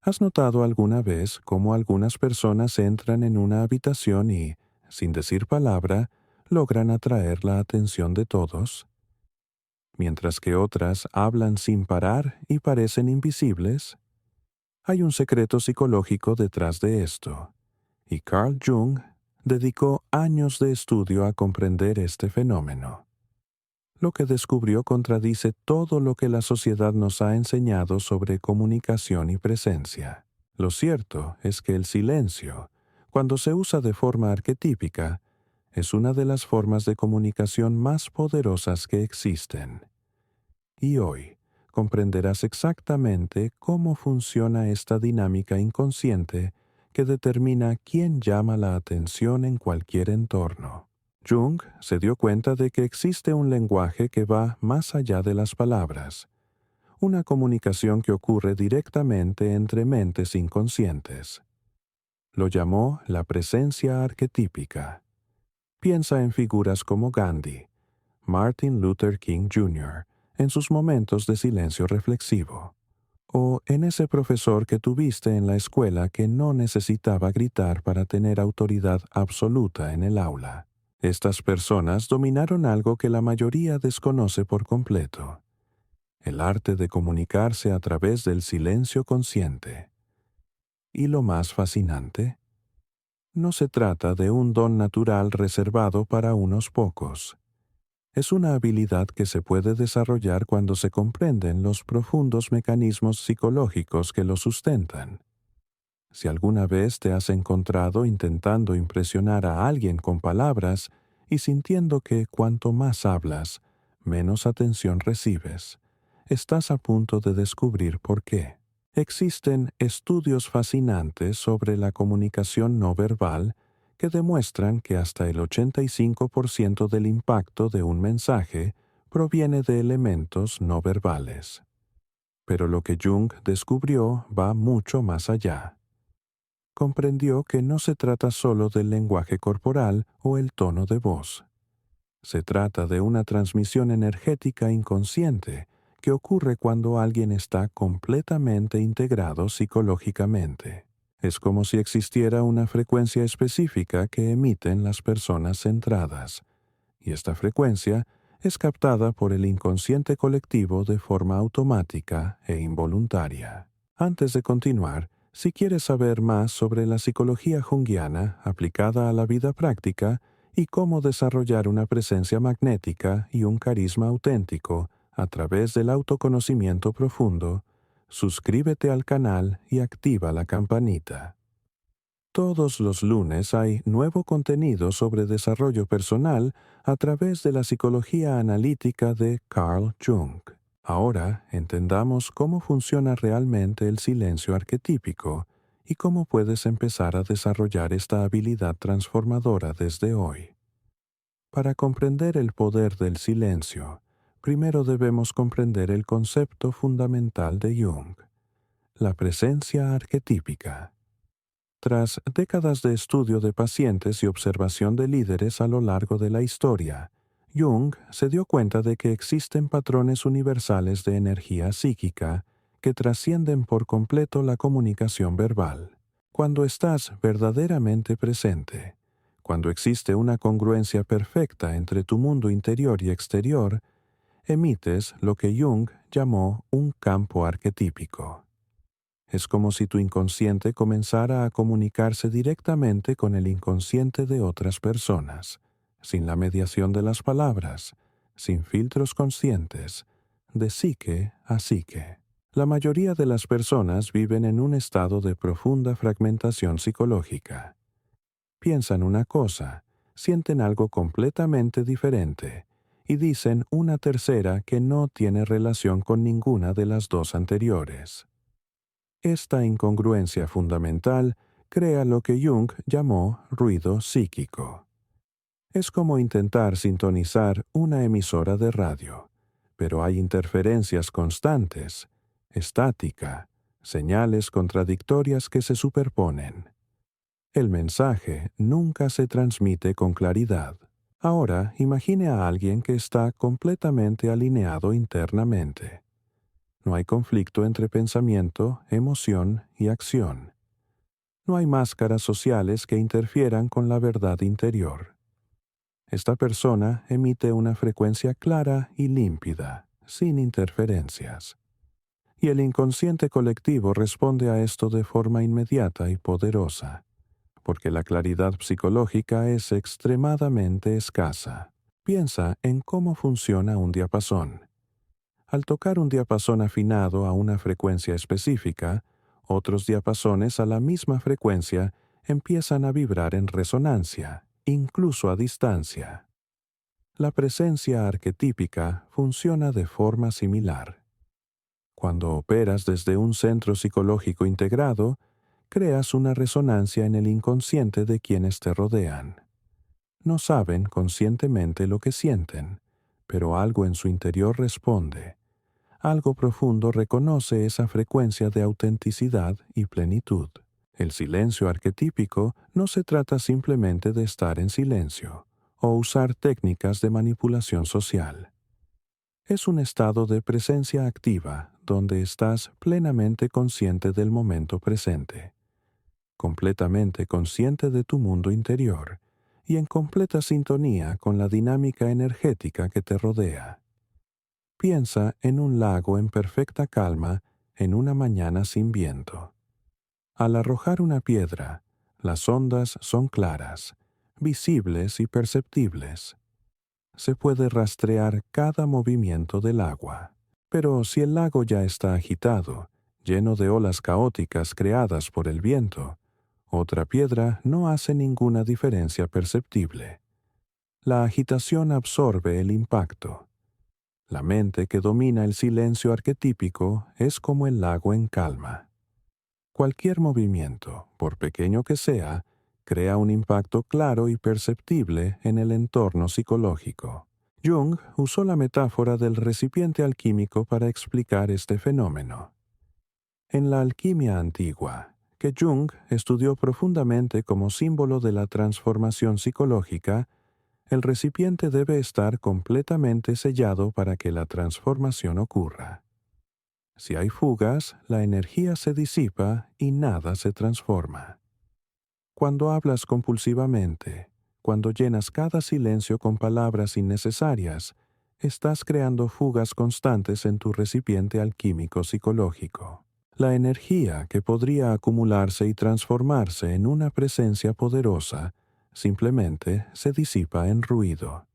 ¿Has notado alguna vez cómo algunas personas entran en una habitación y, sin decir palabra, logran atraer la atención de todos? Mientras que otras hablan sin parar y parecen invisibles. Hay un secreto psicológico detrás de esto, y Carl Jung dedicó años de estudio a comprender este fenómeno. Lo que descubrió contradice todo lo que la sociedad nos ha enseñado sobre comunicación y presencia. Lo cierto es que el silencio, cuando se usa de forma arquetípica, es una de las formas de comunicación más poderosas que existen. Y hoy comprenderás exactamente cómo funciona esta dinámica inconsciente que determina quién llama la atención en cualquier entorno. Jung se dio cuenta de que existe un lenguaje que va más allá de las palabras, una comunicación que ocurre directamente entre mentes inconscientes. Lo llamó la presencia arquetípica. Piensa en figuras como Gandhi, Martin Luther King Jr., en sus momentos de silencio reflexivo, o en ese profesor que tuviste en la escuela que no necesitaba gritar para tener autoridad absoluta en el aula. Estas personas dominaron algo que la mayoría desconoce por completo: el arte de comunicarse a través del silencio consciente. Y lo más fascinante, no se trata de un don natural reservado para unos pocos. Es una habilidad que se puede desarrollar cuando se comprenden los profundos mecanismos psicológicos que lo sustentan. Si alguna vez te has encontrado intentando impresionar a alguien con palabras y sintiendo que cuanto más hablas, menos atención recibes, estás a punto de descubrir por qué. Existen estudios fascinantes sobre la comunicación no verbal que demuestran que hasta el 85% del impacto de un mensaje proviene de elementos no verbales. Pero lo que Jung descubrió va mucho más allá. Comprendió que no se trata solo del lenguaje corporal o el tono de voz. Se trata de una transmisión energética inconsciente que ocurre cuando alguien está completamente integrado psicológicamente. Es como si existiera una frecuencia específica que emiten las personas centradas, y esta frecuencia es captada por el inconsciente colectivo de forma automática e involuntaria. Antes de continuar, si quieres saber más sobre la psicología junguiana aplicada a la vida práctica y cómo desarrollar una presencia magnética y un carisma auténtico a través del autoconocimiento profundo, suscríbete al canal y activa la campanita. Todos los lunes hay nuevo contenido sobre desarrollo personal a través de la psicología analítica de Carl Jung. Ahora entendamos cómo funciona realmente el silencio arquetípico y cómo puedes empezar a desarrollar esta habilidad transformadora desde hoy. Para comprender el poder del silencio, primero debemos comprender el concepto fundamental de Jung: la presencia arquetípica. Tras décadas de estudio de pacientes y observación de líderes a lo largo de la historia, Jung se dio cuenta de que existen patrones universales de energía psíquica que trascienden por completo la comunicación verbal. Cuando estás verdaderamente presente, cuando existe una congruencia perfecta entre tu mundo interior y exterior, emites lo que Jung llamó un campo arquetípico. Es como si tu inconsciente comenzara a comunicarse directamente con el inconsciente de otras personas, sin la mediación de las palabras, sin filtros conscientes, de psique a psique. La mayoría de las personas viven en un estado de profunda fragmentación psicológica. Piensan una cosa, sienten algo completamente diferente, y dicen una tercera que no tiene relación con ninguna de las dos anteriores. Esta incongruencia fundamental crea lo que Jung llamó ruido psíquico. Es como intentar sintonizar una emisora de radio, pero hay interferencias constantes, estática, señales contradictorias que se superponen. El mensaje nunca se transmite con claridad. Ahora imagine a alguien que está completamente alineado internamente. No hay conflicto entre pensamiento, emoción y acción. No hay máscaras sociales que interfieran con la verdad interior. Esta persona emite una frecuencia clara y límpida, sin interferencias. Y el inconsciente colectivo responde a esto de forma inmediata y poderosa, porque la claridad psicológica es extremadamente escasa. Piensa en cómo funciona un diapasón. Al tocar un diapasón afinado a una frecuencia específica, otros diapasones a la misma frecuencia empiezan a vibrar en resonancia, incluso a distancia. La presencia arquetípica funciona de forma similar. Cuando operas desde un centro psicológico integrado, creas una resonancia en el inconsciente de quienes te rodean. No saben conscientemente lo que sienten, pero algo en su interior responde. Algo profundo reconoce esa frecuencia de autenticidad y plenitud. El silencio arquetípico no se trata simplemente de estar en silencio o usar técnicas de manipulación social. Es un estado de presencia activa donde estás plenamente consciente del momento presente, completamente consciente de tu mundo interior y en completa sintonía con la dinámica energética que te rodea. Piensa en un lago en perfecta calma en una mañana sin viento. Al arrojar una piedra, las ondas son claras, visibles y perceptibles. Se puede rastrear cada movimiento del agua. Pero si el lago ya está agitado, lleno de olas caóticas creadas por el viento, otra piedra no hace ninguna diferencia perceptible. La agitación absorbe el impacto. La mente que domina el silencio arquetípico es como el lago en calma. Cualquier movimiento, por pequeño que sea, crea un impacto claro y perceptible en el entorno psicológico. Jung usó la metáfora del recipiente alquímico para explicar este fenómeno. En la alquimia antigua, que Jung estudió profundamente como símbolo de la transformación psicológica, el recipiente debe estar completamente sellado para que la transformación ocurra. Si hay fugas, la energía se disipa y nada se transforma. Cuando hablas compulsivamente, cuando llenas cada silencio con palabras innecesarias, estás creando fugas constantes en tu recipiente alquímico psicológico. La energía que podría acumularse y transformarse en una presencia poderosa simplemente se disipa en ruido.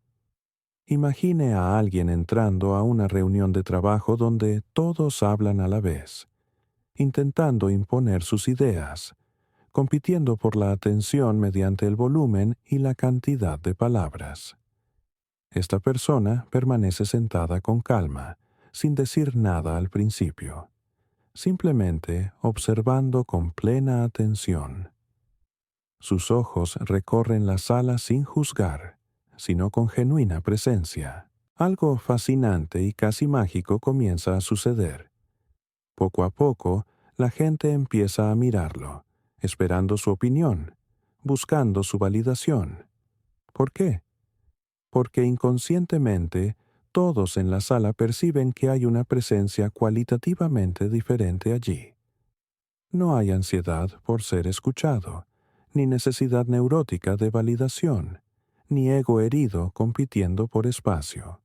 Imagine a alguien entrando a una reunión de trabajo donde todos hablan a la vez, intentando imponer sus ideas, compitiendo por la atención mediante el volumen y la cantidad de palabras. Esta persona permanece sentada con calma, sin decir nada al principio, simplemente observando con plena atención. Sus ojos recorren la sala sin juzgar, sino con genuina presencia. Algo fascinante y casi mágico comienza a suceder. Poco a poco, la gente empieza a mirarlo, esperando su opinión, buscando su validación. ¿Por qué? Porque inconscientemente, todos en la sala perciben que hay una presencia cualitativamente diferente allí. No hay ansiedad por ser escuchado, ni necesidad neurótica de validación, ni ego herido compitiendo por espacio.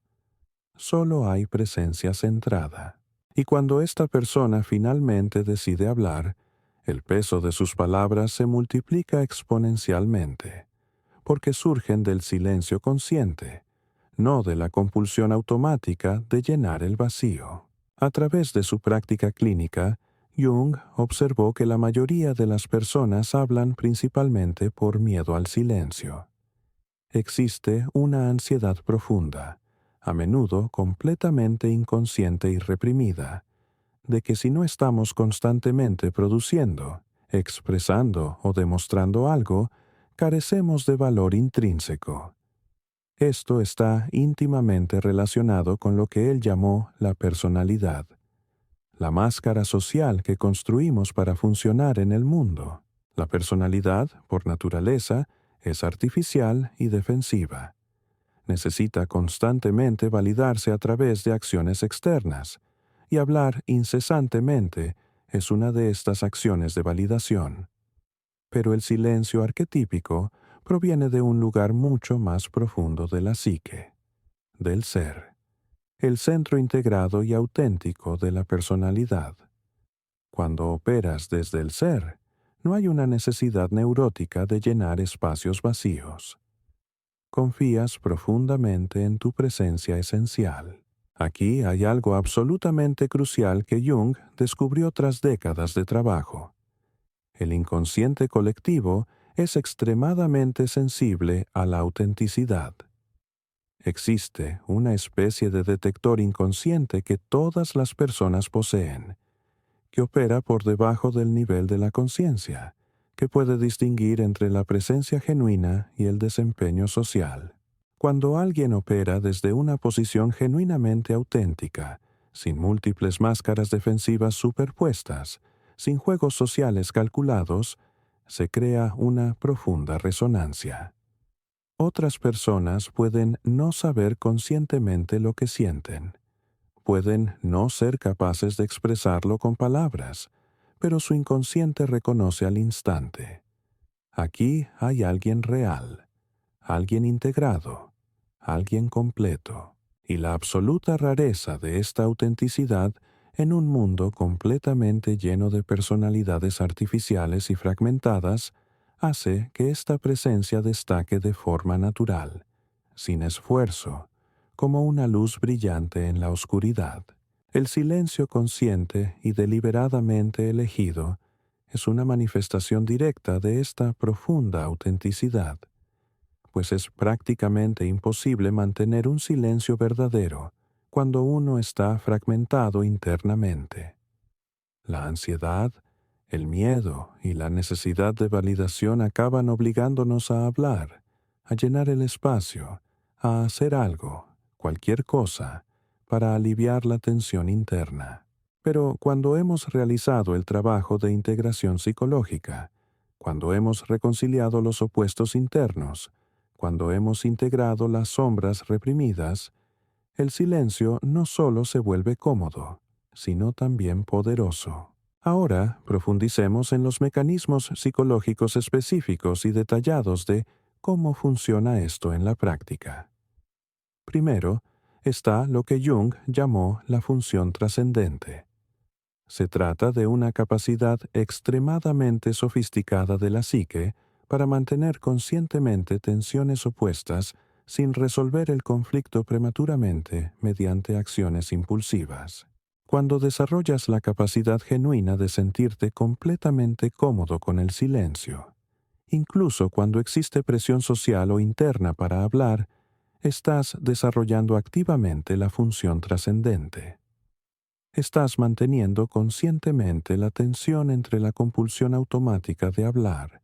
Solo hay presencia centrada. Y cuando esta persona finalmente decide hablar, el peso de sus palabras se multiplica exponencialmente, porque surgen del silencio consciente, no de la compulsión automática de llenar el vacío. A través de su práctica clínica, Jung observó que la mayoría de las personas hablan principalmente por miedo al silencio. Existe una ansiedad profunda, a menudo completamente inconsciente y reprimida, de que si no estamos constantemente produciendo, expresando o demostrando algo, carecemos de valor intrínseco. Esto está íntimamente relacionado con lo que él llamó la personalidad, la máscara social que construimos para funcionar en el mundo. La personalidad, por naturaleza, es artificial y defensiva. Necesita constantemente validarse a través de acciones externas, y hablar incesantemente es una de estas acciones de validación. Pero el silencio arquetípico proviene de un lugar mucho más profundo de la psique, del ser, el centro integrado y auténtico de la personalidad. Cuando operas desde el ser, no hay una necesidad neurótica de llenar espacios vacíos. Confías profundamente en tu presencia esencial. Aquí hay algo absolutamente crucial que Jung descubrió tras décadas de trabajo. El inconsciente colectivo es extremadamente sensible a la autenticidad. Existe una especie de detector inconsciente que todas las personas poseen, que opera por debajo del nivel de la conciencia, que puede distinguir entre la presencia genuina y el desempeño social. Cuando alguien opera desde una posición genuinamente auténtica, sin múltiples máscaras defensivas superpuestas, sin juegos sociales calculados, se crea una profunda resonancia. Otras personas pueden no saber conscientemente lo que sienten. Pueden no ser capaces de expresarlo con palabras, pero su inconsciente reconoce al instante. Aquí hay alguien real, alguien integrado, alguien completo. Y la absoluta rareza de esta autenticidad en un mundo completamente lleno de personalidades artificiales y fragmentadas hace que esta presencia destaque de forma natural, sin esfuerzo, como una luz brillante en la oscuridad. El silencio consciente y deliberadamente elegido es una manifestación directa de esta profunda autenticidad, pues es prácticamente imposible mantener un silencio verdadero cuando uno está fragmentado internamente. La ansiedad, el miedo y la necesidad de validación acaban obligándonos a hablar, a llenar el espacio, a hacer algo, cualquier cosa, para aliviar la tensión interna. Pero cuando hemos realizado el trabajo de integración psicológica, cuando hemos reconciliado los opuestos internos, cuando hemos integrado las sombras reprimidas, el silencio no solo se vuelve cómodo, sino también poderoso. Ahora profundicemos en los mecanismos psicológicos específicos y detallados de cómo funciona esto en la práctica. Primero, está lo que Jung llamó la función trascendente. Se trata de una capacidad extremadamente sofisticada de la psique para mantener conscientemente tensiones opuestas sin resolver el conflicto prematuramente mediante acciones impulsivas. Cuando desarrollas la capacidad genuina de sentirte completamente cómodo con el silencio, incluso cuando existe presión social o interna para hablar, estás desarrollando activamente la función trascendente. Estás manteniendo conscientemente la tensión entre la compulsión automática de hablar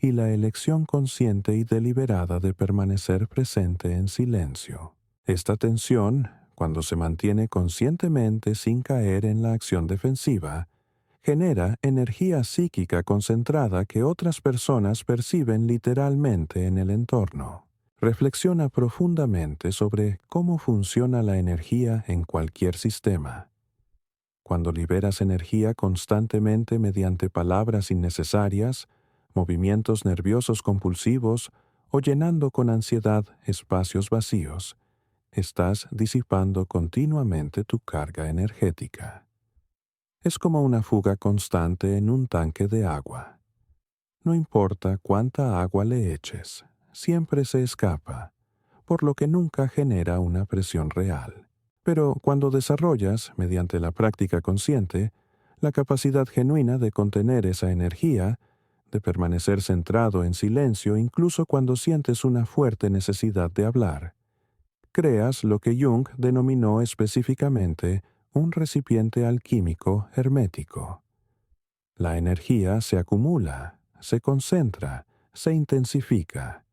y la elección consciente y deliberada de permanecer presente en silencio. Esta tensión, cuando se mantiene conscientemente sin caer en la acción defensiva, genera energía psíquica concentrada que otras personas perciben literalmente en el entorno. Reflexiona profundamente sobre cómo funciona la energía en cualquier sistema. Cuando liberas energía constantemente mediante palabras innecesarias, movimientos nerviosos compulsivos o llenando con ansiedad espacios vacíos, estás disipando continuamente tu carga energética. Es como una fuga constante en un tanque de agua. No importa cuánta agua le eches, siempre se escapa, por lo que nunca genera una presión real. Pero cuando desarrollas, mediante la práctica consciente, la capacidad genuina de contener esa energía, de permanecer centrado en silencio incluso cuando sientes una fuerte necesidad de hablar, creas lo que Jung denominó específicamente un recipiente alquímico hermético. La energía se acumula, se concentra, se intensifica.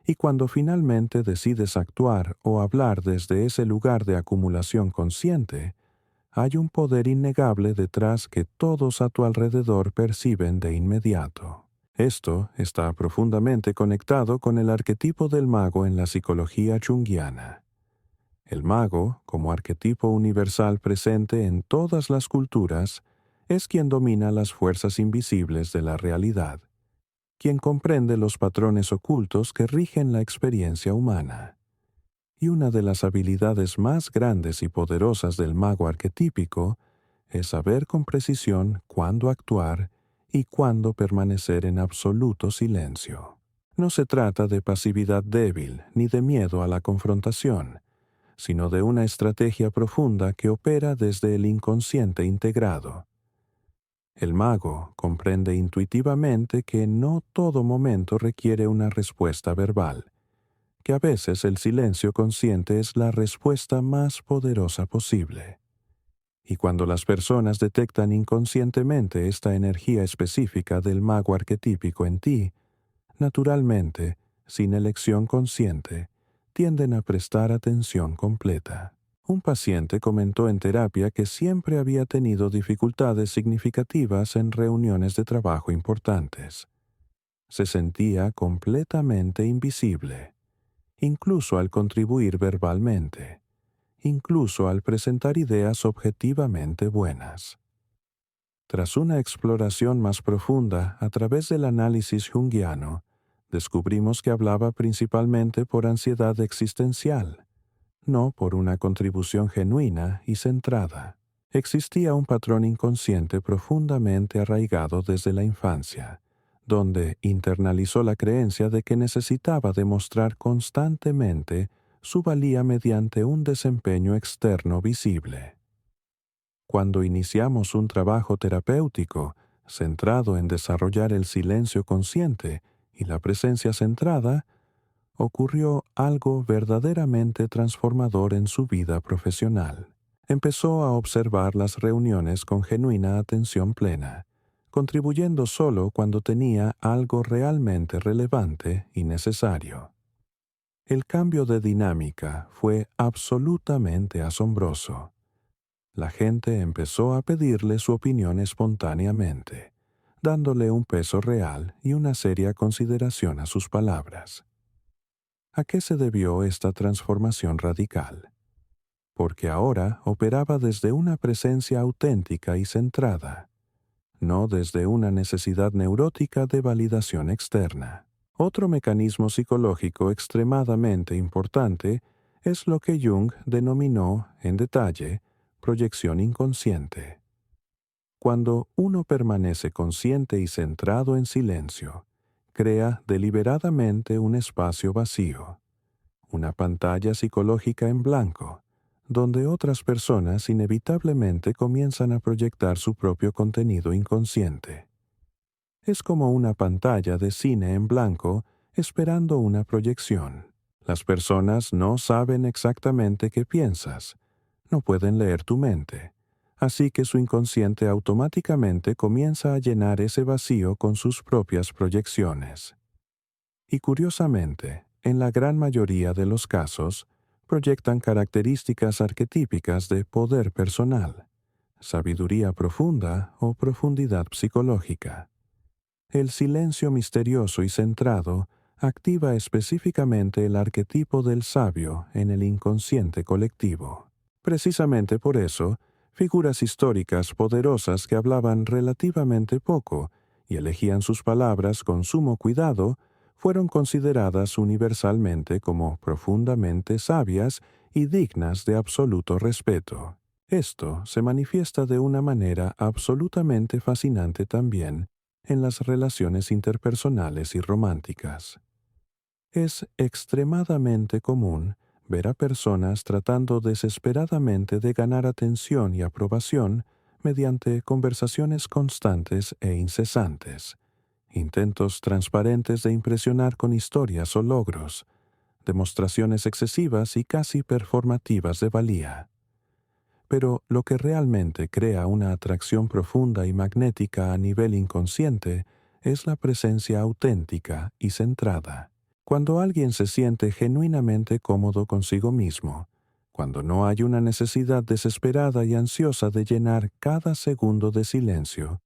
Y cuando finalmente decides actuar o hablar desde ese lugar de acumulación consciente, hay un poder innegable detrás que todos a tu alrededor perciben de inmediato. Esto está profundamente conectado con el arquetipo del mago en la psicología junguiana. El mago, como arquetipo universal presente en todas las culturas, es quien domina las fuerzas invisibles de la realidad, quien comprende los patrones ocultos que rigen la experiencia humana. Y una de las habilidades más grandes y poderosas del mago arquetípico es saber con precisión cuándo actuar y cuándo permanecer en absoluto silencio. No se trata de pasividad débil ni de miedo a la confrontación, sino de una estrategia profunda que opera desde el inconsciente integrado. El mago comprende intuitivamente que no todo momento requiere una respuesta verbal, que a veces el silencio consciente es la respuesta más poderosa posible. Y cuando las personas detectan inconscientemente esta energía específica del mago arquetípico en ti, naturalmente, sin elección consciente, tienden a prestar atención completa. Un paciente comentó en terapia que siempre había tenido dificultades significativas en reuniones de trabajo importantes. Se sentía completamente invisible, incluso al contribuir verbalmente, incluso al presentar ideas objetivamente buenas. Tras una exploración más profunda a través del análisis junguiano, descubrimos que hablaba principalmente por ansiedad existencial, no por una contribución genuina y centrada. Existía un patrón inconsciente profundamente arraigado desde la infancia, donde internalizó la creencia de que necesitaba demostrar constantemente su valía mediante un desempeño externo visible. Cuando iniciamos un trabajo terapéutico centrado en desarrollar el silencio consciente y la presencia centrada, ocurrió algo verdaderamente transformador en su vida profesional. Empezó a observar las reuniones con genuina atención plena, contribuyendo solo cuando tenía algo realmente relevante y necesario. El cambio de dinámica fue absolutamente asombroso. La gente empezó a pedirle su opinión espontáneamente, dándole un peso real y una seria consideración a sus palabras. ¿A qué se debió esta transformación radical? Porque ahora operaba desde una presencia auténtica y centrada, no desde una necesidad neurótica de validación externa. Otro mecanismo psicológico extremadamente importante es lo que Jung denominó, en detalle, proyección inconsciente. Cuando uno permanece consciente y centrado en silencio, crea deliberadamente un espacio vacío, una pantalla psicológica en blanco, donde otras personas inevitablemente comienzan a proyectar su propio contenido inconsciente. Es como una pantalla de cine en blanco esperando una proyección. Las personas no saben exactamente qué piensas, no pueden leer tu mente, así que su inconsciente automáticamente comienza a llenar ese vacío con sus propias proyecciones. Y curiosamente, en la gran mayoría de los casos, proyectan características arquetípicas de poder personal, sabiduría profunda o profundidad psicológica. El silencio misterioso y centrado activa específicamente el arquetipo del sabio en el inconsciente colectivo. Precisamente por eso, figuras históricas poderosas que hablaban relativamente poco y elegían sus palabras con sumo cuidado fueron consideradas universalmente como profundamente sabias y dignas de absoluto respeto. Esto se manifiesta de una manera absolutamente fascinante también en las relaciones interpersonales y románticas. Es extremadamente común ver a personas tratando desesperadamente de ganar atención y aprobación mediante conversaciones constantes e incesantes, intentos transparentes de impresionar con historias o logros, demostraciones excesivas y casi performativas de valía. Pero lo que realmente crea una atracción profunda y magnética a nivel inconsciente es la presencia auténtica y centrada. Cuando alguien se siente genuinamente cómodo consigo mismo, cuando no hay una necesidad desesperada y ansiosa de llenar cada segundo de silencio,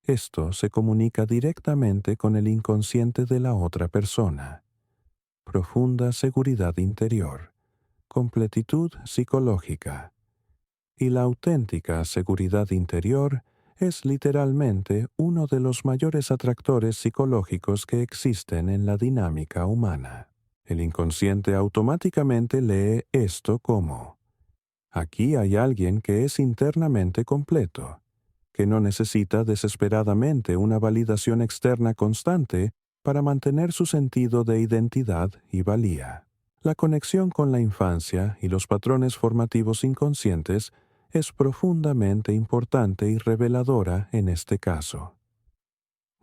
esto se comunica directamente con el inconsciente de la otra persona. Profunda seguridad interior, completitud psicológica. Y la auténtica seguridad interior es literalmente uno de los mayores atractores psicológicos que existen en la dinámica humana. El inconsciente automáticamente lee esto como: aquí hay alguien que es internamente completo, que no necesita desesperadamente una validación externa constante para mantener su sentido de identidad y valía. La conexión con la infancia y los patrones formativos inconscientes es profundamente importante y reveladora en este caso.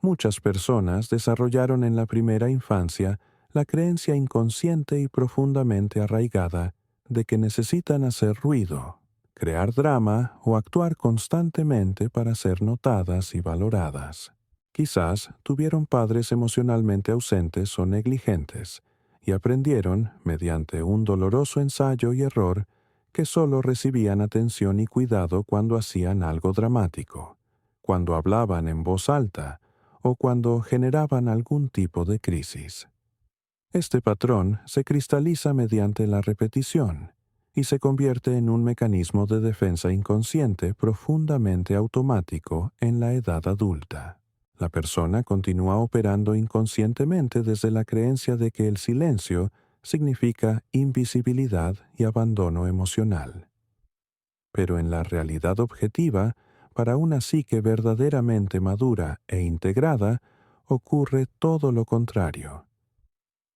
Muchas personas desarrollaron en la primera infancia la creencia inconsciente y profundamente arraigada de que necesitan hacer ruido, crear drama o actuar constantemente para ser notadas y valoradas. Quizás tuvieron padres emocionalmente ausentes o negligentes y aprendieron, mediante un doloroso ensayo y error, que solo recibían atención y cuidado cuando hacían algo dramático, cuando hablaban en voz alta o cuando generaban algún tipo de crisis. Este patrón se cristaliza mediante la repetición y se convierte en un mecanismo de defensa inconsciente profundamente automático en la edad adulta. La persona continúa operando inconscientemente desde la creencia de que el silencio significa invisibilidad y abandono emocional. Pero en la realidad objetiva, para una psique verdaderamente madura e integrada, ocurre todo lo contrario.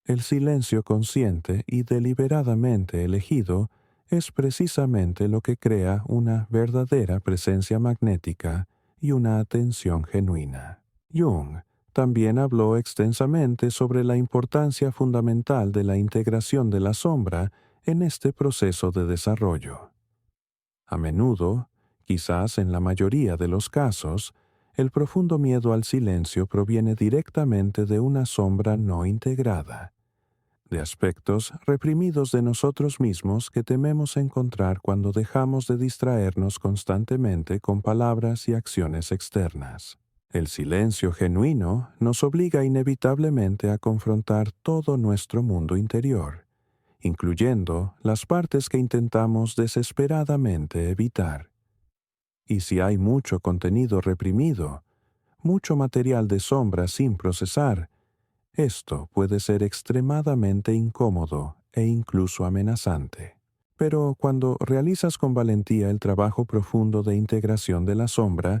El silencio consciente y deliberadamente elegido es precisamente lo que crea una verdadera presencia magnética y una atención genuina. Jung también habló extensamente sobre la importancia fundamental de la integración de la sombra en este proceso de desarrollo. A menudo, quizás en la mayoría de los casos, el profundo miedo al silencio proviene directamente de una sombra no integrada, de aspectos reprimidos de nosotros mismos que tememos encontrar cuando dejamos de distraernos constantemente con palabras y acciones externas. El silencio genuino nos obliga inevitablemente a confrontar todo nuestro mundo interior, incluyendo las partes que intentamos desesperadamente evitar. Y si hay mucho contenido reprimido, mucho material de sombra sin procesar, esto puede ser extremadamente incómodo e incluso amenazante. Pero cuando realizas con valentía el trabajo profundo de integración de la sombra,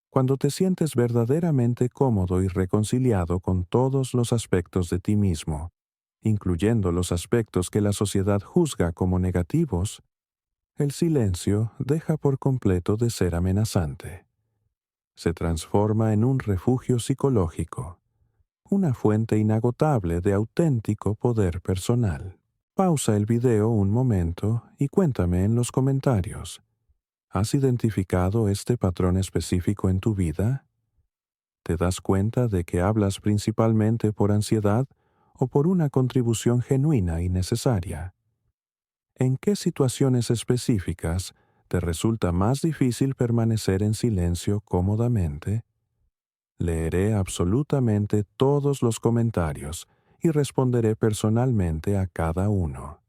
cuando te sientes verdaderamente cómodo y reconciliado con todos los aspectos de ti mismo, incluyendo los aspectos que la sociedad juzga como negativos, el silencio deja por completo de ser amenazante. Se transforma en un refugio psicológico, una fuente inagotable de auténtico poder personal. Pausa el video un momento y cuéntame en los comentarios. ¿Has identificado este patrón específico en tu vida? ¿Te das cuenta de que hablas principalmente por ansiedad o por una contribución genuina y necesaria? ¿En qué situaciones específicas te resulta más difícil permanecer en silencio cómodamente? Leeré absolutamente todos los comentarios y responderé personalmente a cada uno.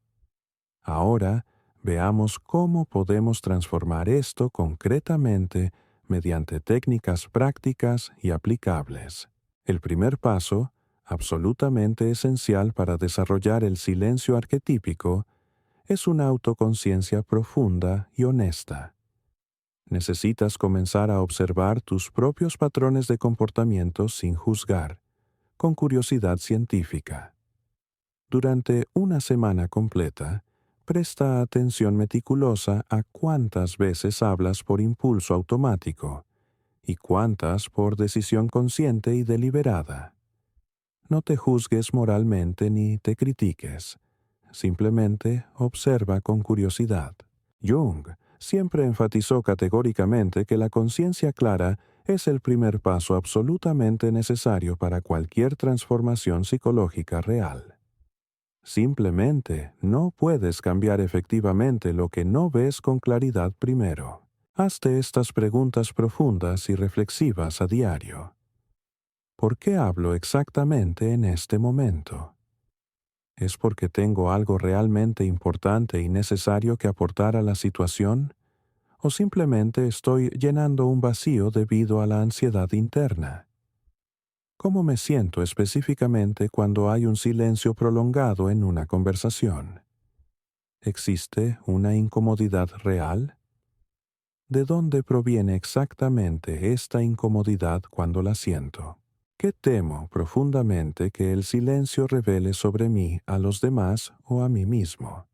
Ahora, veamos cómo podemos transformar esto concretamente mediante técnicas prácticas y aplicables. El primer paso, absolutamente esencial para desarrollar el silencio arquetípico, es una autoconciencia profunda y honesta. Necesitas comenzar a observar tus propios patrones de comportamiento sin juzgar, con curiosidad científica. Durante una semana completa, presta atención meticulosa a cuántas veces hablas por impulso automático y cuántas por decisión consciente y deliberada. No te juzgues moralmente ni te critiques. Simplemente observa con curiosidad. Jung siempre enfatizó categóricamente que la conciencia clara es el primer paso absolutamente necesario para cualquier transformación psicológica real. Simplemente no puedes cambiar efectivamente lo que no ves con claridad primero. Hazte estas preguntas profundas y reflexivas a diario. ¿Por qué hablo exactamente en este momento? ¿Es porque tengo algo realmente importante y necesario que aportar a la situación? ¿O simplemente estoy llenando un vacío debido a la ansiedad interna? ¿Cómo me siento específicamente cuando hay un silencio prolongado en una conversación? ¿Existe una incomodidad real? ¿De dónde proviene exactamente esta incomodidad cuando la siento? ¿Qué temo profundamente que el silencio revele sobre mí a los demás o a mí mismo?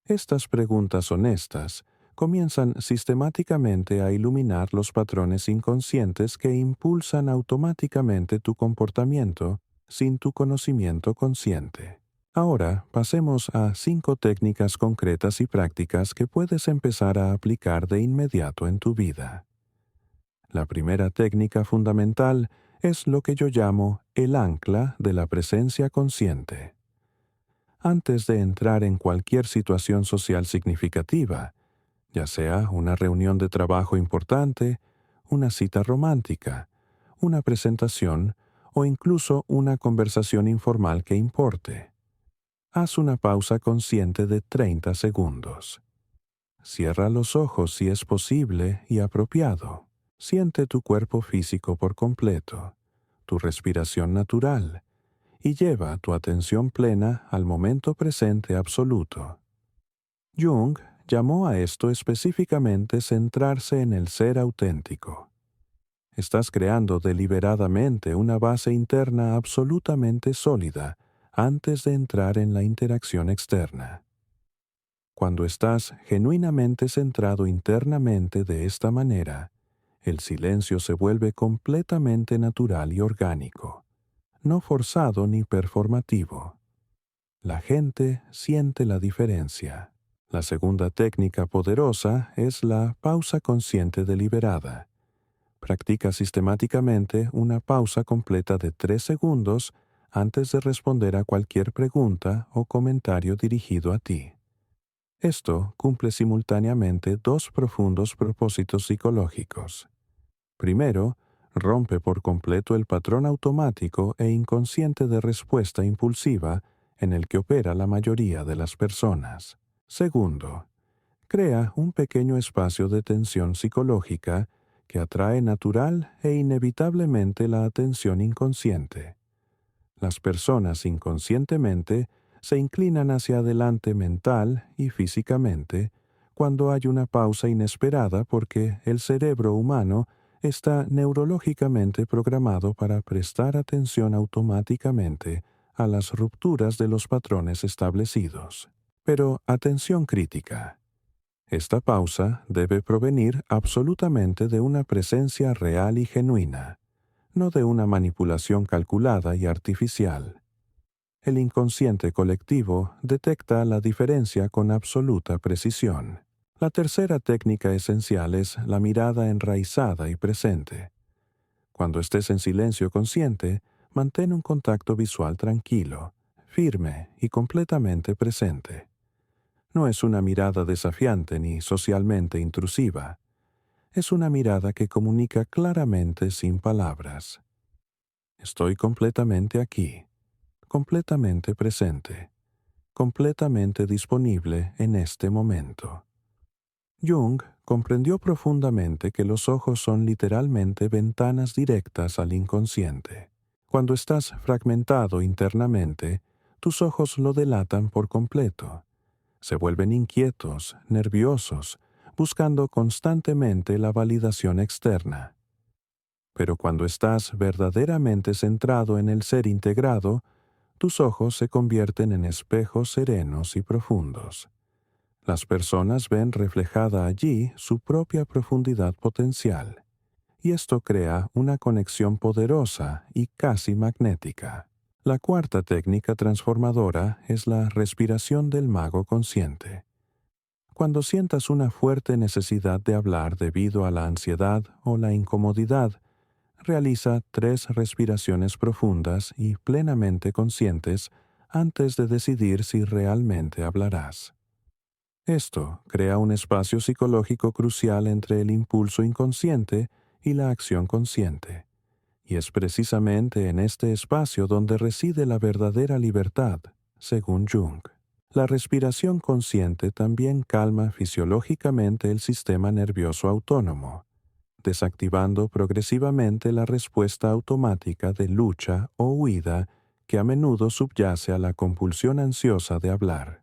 Estas preguntas honestas comienzan sistemáticamente a iluminar los patrones inconscientes que impulsan automáticamente tu comportamiento sin tu conocimiento consciente. Ahora pasemos a 5 técnicas concretas y prácticas que puedes empezar a aplicar de inmediato en tu vida. La primera técnica fundamental es lo que yo llamo el ancla de la presencia consciente. Antes de entrar en cualquier situación social significativa, ya sea una reunión de trabajo importante, una cita romántica, una presentación o incluso una conversación informal que importe, haz una pausa consciente de 30 segundos. Cierra los ojos si es posible y apropiado. Siente tu cuerpo físico por completo, tu respiración natural, y lleva tu atención plena al momento presente absoluto. Jung llamó a esto específicamente centrarse en el ser auténtico. Estás creando deliberadamente una base interna absolutamente sólida antes de entrar en la interacción externa. Cuando estás genuinamente centrado internamente de esta manera, el silencio se vuelve completamente natural y orgánico, no forzado ni performativo. La gente siente la diferencia. La segunda técnica poderosa es la pausa consciente deliberada. Practica sistemáticamente una pausa completa de 3 segundos antes de responder a cualquier pregunta o comentario dirigido a ti. Esto cumple simultáneamente 2 profundos propósitos psicológicos. Primero, rompe por completo el patrón automático e inconsciente de respuesta impulsiva en el que opera la mayoría de las personas. Segundo, crea un pequeño espacio de tensión psicológica que atrae natural e inevitablemente la atención inconsciente. Las personas inconscientemente se inclinan hacia adelante mental y físicamente cuando hay una pausa inesperada porque el cerebro humano está neurológicamente programado para prestar atención automáticamente a las rupturas de los patrones establecidos. Pero atención crítica. Esta pausa debe provenir absolutamente de una presencia real y genuina, no de una manipulación calculada y artificial. El inconsciente colectivo detecta la diferencia con absoluta precisión. La tercera técnica esencial es la mirada enraizada y presente. Cuando estés en silencio consciente, mantén un contacto visual tranquilo, firme y completamente presente. No es una mirada desafiante ni socialmente intrusiva. Es una mirada que comunica claramente sin palabras. Estoy completamente aquí, completamente presente, completamente disponible en este momento. Jung comprendió profundamente que los ojos son literalmente ventanas directas al inconsciente. Cuando estás fragmentado internamente, tus ojos lo delatan por completo. Se vuelven inquietos, nerviosos, buscando constantemente la validación externa. Pero cuando estás verdaderamente centrado en el ser integrado, tus ojos se convierten en espejos serenos y profundos. Las personas ven reflejada allí su propia profundidad potencial, y esto crea una conexión poderosa y casi magnética. La cuarta técnica transformadora es la respiración del mago consciente. Cuando sientas una fuerte necesidad de hablar debido a la ansiedad o la incomodidad, realiza 3 respiraciones profundas y plenamente conscientes antes de decidir si realmente hablarás. Esto crea un espacio psicológico crucial entre el impulso inconsciente y la acción consciente, y es precisamente en este espacio donde reside la verdadera libertad, según Jung. La respiración consciente también calma fisiológicamente el sistema nervioso autónomo, desactivando progresivamente la respuesta automática de lucha o huida que a menudo subyace a la compulsión ansiosa de hablar.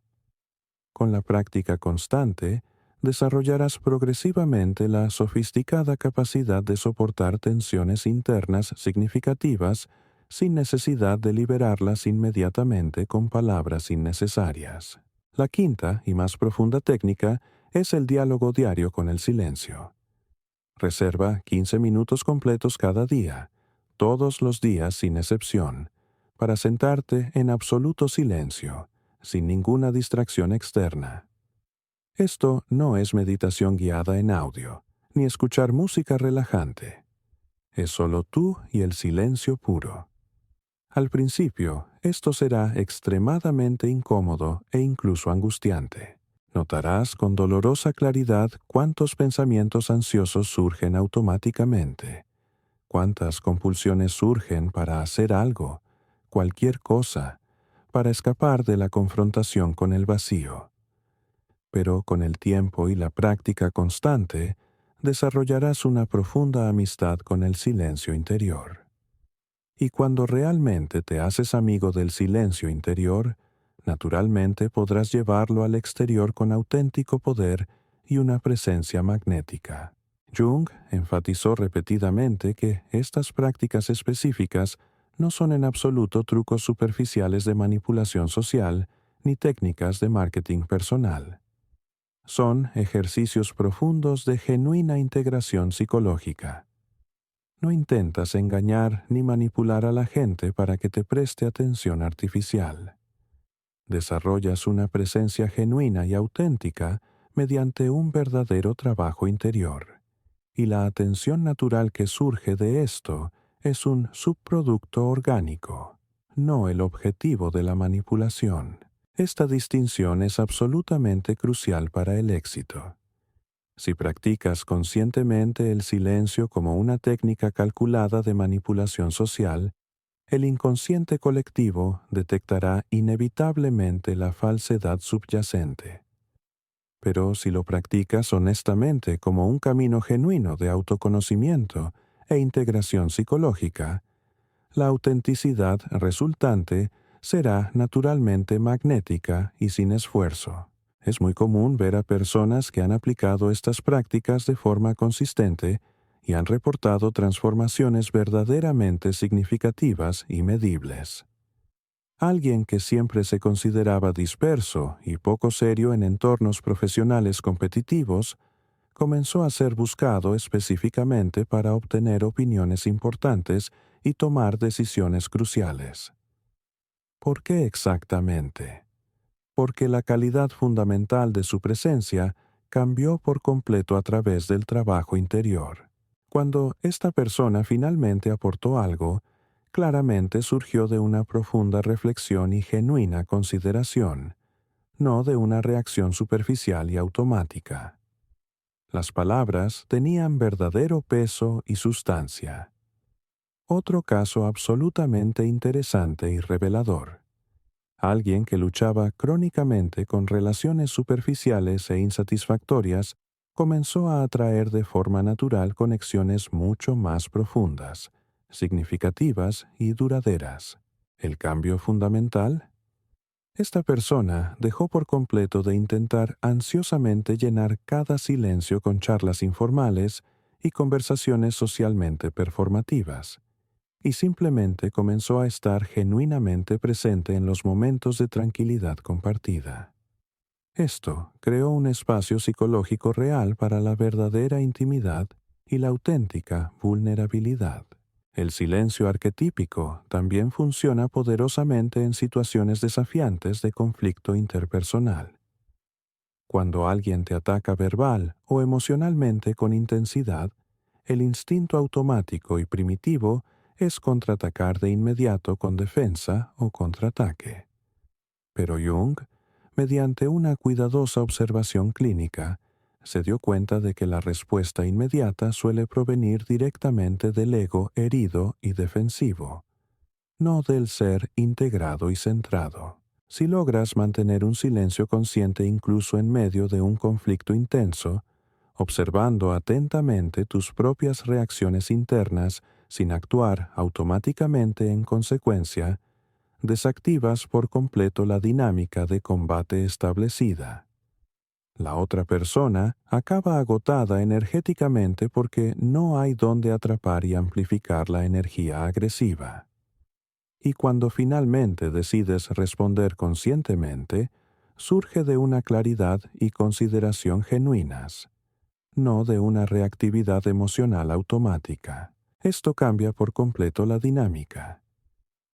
Con la práctica constante, desarrollarás progresivamente la sofisticada capacidad de soportar tensiones internas significativas sin necesidad de liberarlas inmediatamente con palabras innecesarias. La quinta y más profunda técnica es el diálogo diario con el silencio. Reserva 15 minutos completos cada día, todos los días sin excepción, para sentarte en absoluto silencio, sin ninguna distracción externa. Esto no es meditación guiada en audio, ni escuchar música relajante. Es solo tú y el silencio puro. Al principio, esto será extremadamente incómodo e incluso angustiante. Notarás con dolorosa claridad cuántos pensamientos ansiosos surgen automáticamente, cuántas compulsiones surgen para hacer algo, cualquier cosa, para escapar de la confrontación con el vacío. Pero con el tiempo y la práctica constante, desarrollarás una profunda amistad con el silencio interior. Y cuando realmente te haces amigo del silencio interior, naturalmente podrás llevarlo al exterior con auténtico poder y una presencia magnética. Jung enfatizó repetidamente que estas prácticas específicas no son en absoluto trucos superficiales de manipulación social ni técnicas de marketing personal. Son ejercicios profundos de genuina integración psicológica. No intentas engañar ni manipular a la gente para que te preste atención artificial. Desarrollas una presencia genuina y auténtica mediante un verdadero trabajo interior. Y la atención natural que surge de esto es un subproducto orgánico, no el objetivo de la manipulación. Esta distinción es absolutamente crucial para el éxito. Si practicas conscientemente el silencio como una técnica calculada de manipulación social, el inconsciente colectivo detectará inevitablemente la falsedad subyacente. Pero si lo practicas honestamente como un camino genuino de autoconocimiento e integración psicológica, la autenticidad resultante será naturalmente magnética y sin esfuerzo. Es muy común ver a personas que han aplicado estas prácticas de forma consistente y han reportado transformaciones verdaderamente significativas y medibles. Alguien que siempre se consideraba disperso y poco serio en entornos profesionales competitivos, comenzó a ser buscado específicamente para obtener opiniones importantes y tomar decisiones cruciales. ¿Por qué exactamente? Porque la calidad fundamental de su presencia cambió por completo a través del trabajo interior. Cuando esta persona finalmente aportó algo, claramente surgió de una profunda reflexión y genuina consideración, no de una reacción superficial y automática. Las palabras tenían verdadero peso y sustancia. Otro caso absolutamente interesante y revelador. Alguien que luchaba crónicamente con relaciones superficiales e insatisfactorias comenzó a atraer de forma natural conexiones mucho más profundas, significativas y duraderas. ¿El cambio fundamental? Esta persona dejó por completo de intentar ansiosamente llenar cada silencio con charlas informales y conversaciones socialmente performativas, y simplemente comenzó a estar genuinamente presente en los momentos de tranquilidad compartida. Esto creó un espacio psicológico real para la verdadera intimidad y la auténtica vulnerabilidad. El silencio arquetípico también funciona poderosamente en situaciones desafiantes de conflicto interpersonal. Cuando alguien te ataca verbal o emocionalmente con intensidad, el instinto automático y primitivo es contraatacar de inmediato con defensa o contraataque. Pero Jung, mediante una cuidadosa observación clínica, se dio cuenta de que la respuesta inmediata suele provenir directamente del ego herido y defensivo, no del ser integrado y centrado. Si logras mantener un silencio consciente incluso en medio de un conflicto intenso, observando atentamente tus propias reacciones internas sin actuar automáticamente en consecuencia, desactivas por completo la dinámica de combate establecida. La otra persona acaba agotada energéticamente porque no hay dónde atrapar y amplificar la energía agresiva. Y cuando finalmente decides responder conscientemente, surge de una claridad y consideración genuinas, no de una reactividad emocional automática. Esto cambia por completo la dinámica.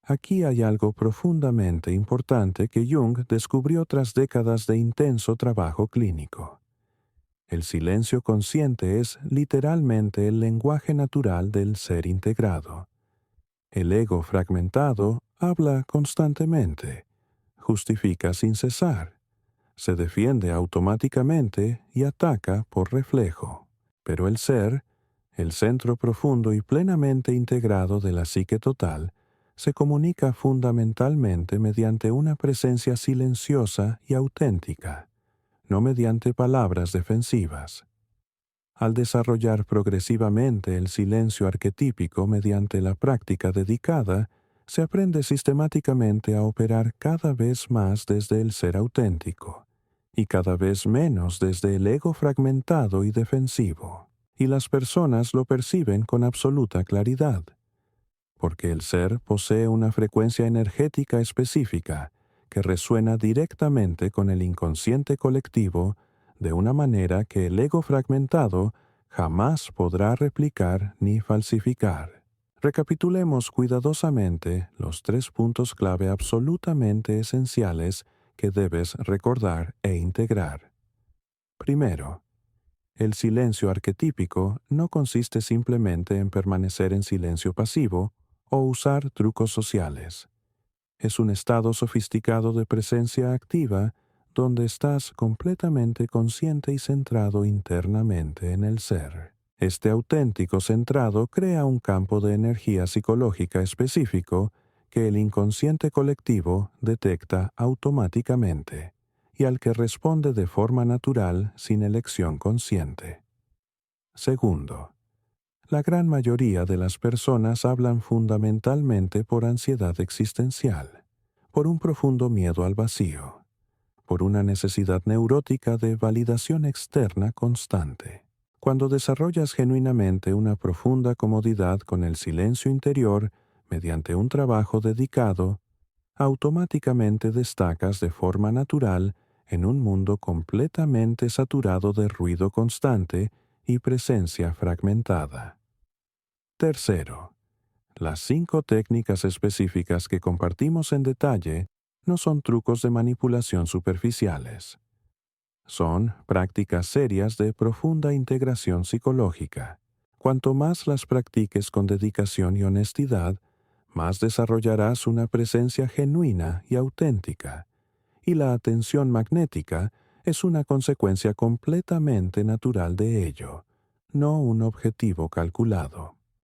Aquí hay algo profundamente importante que Jung descubrió tras décadas de intenso trabajo clínico. El silencio consciente es literalmente el lenguaje natural del ser integrado. El ego fragmentado habla constantemente, justifica sin cesar, se defiende automáticamente y ataca por reflejo. Pero el ser, el centro profundo y plenamente integrado de la psique total, se comunica fundamentalmente mediante una presencia silenciosa y auténtica, no mediante palabras defensivas. Al desarrollar progresivamente el silencio arquetípico mediante la práctica dedicada, se aprende sistemáticamente a operar cada vez más desde el ser auténtico y cada vez menos desde el ego fragmentado y defensivo. Y las personas lo perciben con absoluta claridad, porque el ser posee una frecuencia energética específica que resuena directamente con el inconsciente colectivo de una manera que el ego fragmentado jamás podrá replicar ni falsificar. Recapitulemos cuidadosamente los 3 puntos clave absolutamente esenciales que debes recordar e integrar. Primero, el silencio arquetípico no consiste simplemente en permanecer en silencio pasivo o usar trucos sociales. Es un estado sofisticado de presencia activa donde estás completamente consciente y centrado internamente en el ser. Este auténtico centrado crea un campo de energía psicológica específico que el inconsciente colectivo detecta automáticamente y al que responde de forma natural sin elección consciente. Segundo, la gran mayoría de las personas hablan fundamentalmente por ansiedad existencial, por un profundo miedo al vacío, por una necesidad neurótica de validación externa constante. Cuando desarrollas genuinamente una profunda comodidad con el silencio interior mediante un trabajo dedicado, automáticamente destacas de forma natural en un mundo completamente saturado de ruido constante y presencia fragmentada. Tercero, las 5 técnicas específicas que compartimos en detalle no son trucos de manipulación superficiales. Son prácticas serias de profunda integración psicológica. Cuanto más las practiques con dedicación y honestidad, más desarrollarás una presencia genuina y auténtica, y la atención magnética es una consecuencia completamente natural de ello, no un objetivo calculado.